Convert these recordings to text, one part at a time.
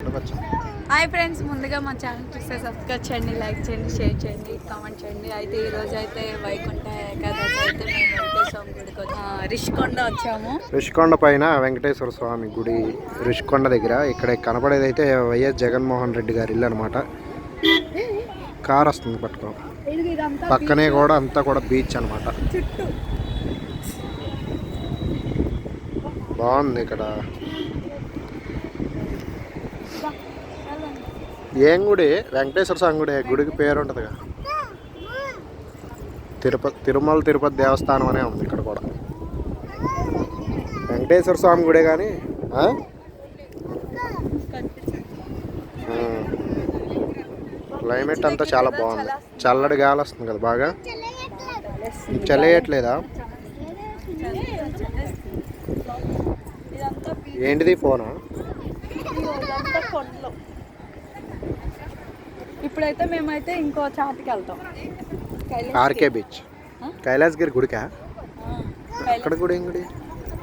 Hi friends, ముందుగా మా channel చూస్తే సబ్స్క్రైబ్ చేయండి, లైక్ చేయండి, షేర్ చేయండి, కామెంట్ చేయండి. అయితే ఈరోజు అయితే వైకుంఠ ఏకాదశి అయితే మేము వెంకటేశ్వర స్వామి గుడికి రిషికొండ వచ్చాము. రిషికొండ పైన వెంకటేశ్వర స్వామి గుడి రిషికొండ దగ్గర. ఇక్కడ కనపడేది అయితే వైఎస్ జగన్మోహన్ రెడ్డి గారి ఇల్లు అనమాట. కార్ వస్తుంది పట్టుకో. పక్కనే కూడా అంతా కూడా బీచ్ అనమాట. బాగుంది ఇక్కడ. ఏం గుడి? వెంకటేశ్వర స్వామి గుడి. గుడికి పేరు ఉంటుందిగా, తిరుమల తిరుపతి దేవస్థానం అనే ఉంది ఇక్కడ కూడా. వెంకటేశ్వర స్వామి గుడే కానీ క్లైమేట్ అంతా చాలా బాగుంది. చల్లటి గాలి వస్తుంది కదా బాగా. చల్లేయట్లేదా? ఏంటిది ఫోనా? ఇప్పుడైతే మేమైతే ఇంకో చాటుకి వెళ్తాం. RK beach. కైలాసగిరి గుడికా? అక్కడ గుడి ఏం గుడి?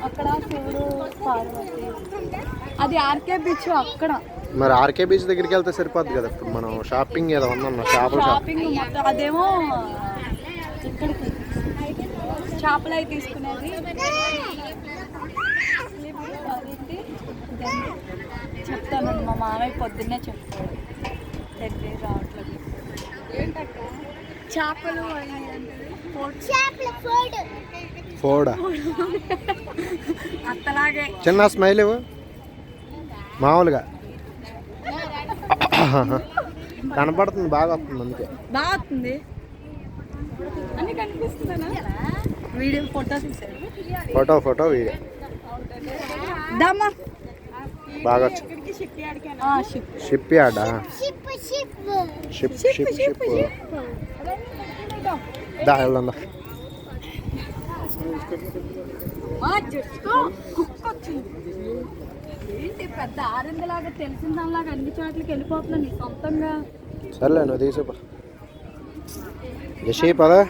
అక్కడ శివుడు పార్వతి. అది ఆర్కే బీచ్ అక్కడ. మరి ఆర్కే బీచ్ దగ్గరికి వెళ్తే సరిపోద్ది కదా. ఇప్పుడు మనం షాపింగ్ ఏదో ఉందన్న షాపింగ్ అదేమో ఇక్కడికి చేపలు అవి తీసుకునేది. చెప్తాను, మా మామయ్య పొద్దున్నే చెప్తాడు. రావట్లేదు. చేపలు ఫోడా అత్తలాగే చిన్న స్మైల్ మామూలుగా కనపడుతుంది. బాగా వస్తుంది, అందుకే బాగా వస్తుంది అని కనిపిస్తుందా? వీడియో ఫోటో తీసారు. ఫోటో వీడియో దామా బాగా షిప్ యార్డా? షిప్ దా వెళ్దా. ఏంటి పెద్ద ఆరిందలాగా తెలిసిన దానిలాగా అన్ని చోట్లకి వెళ్ళిపోతున్నా నీ సొంతంగా. సర్లే నువ్వు తీసుకో. యశీ పదా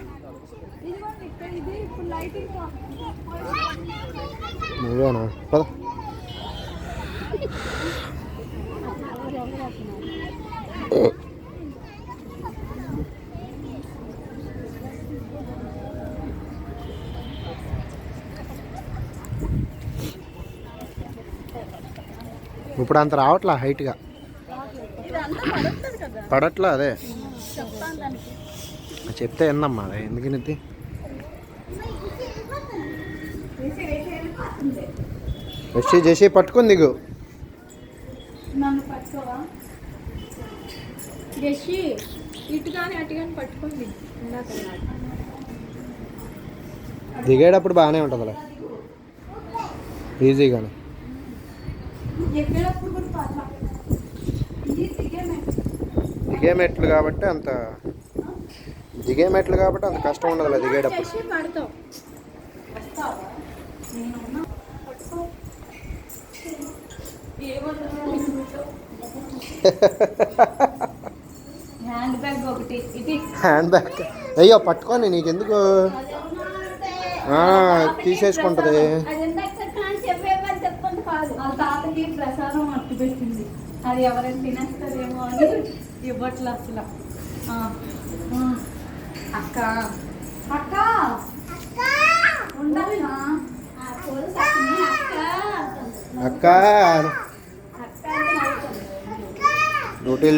నువ్వేనా? పద. ఇప్పుడు అంత రావట్లా హైట్గా. పడట్లా. అదే చెప్తే ఏందమ్మా అదే ఎందుకనిద్ది. జేసీ పట్టుకుని దిగు. దిగేటప్పుడు బాగానే ఉంటుంది అలా ఈజీగానే. దిగే మెట్లు కాబట్టి అంత కష్టం ఉండదు దిగేటప్పుడు. హ్యాండ్ బ్యాగ్ అయ్యో పట్టుకొని నీకెందుకు తీసేసుకుంటుంది. తాతకి ప్రసాదం అట్టు పెట్టింది. అది ఎవరైనా తినేస్తారేమో అని ఇవ్వట్లే అసలు. అక్క అక్క అక్క రోటీలు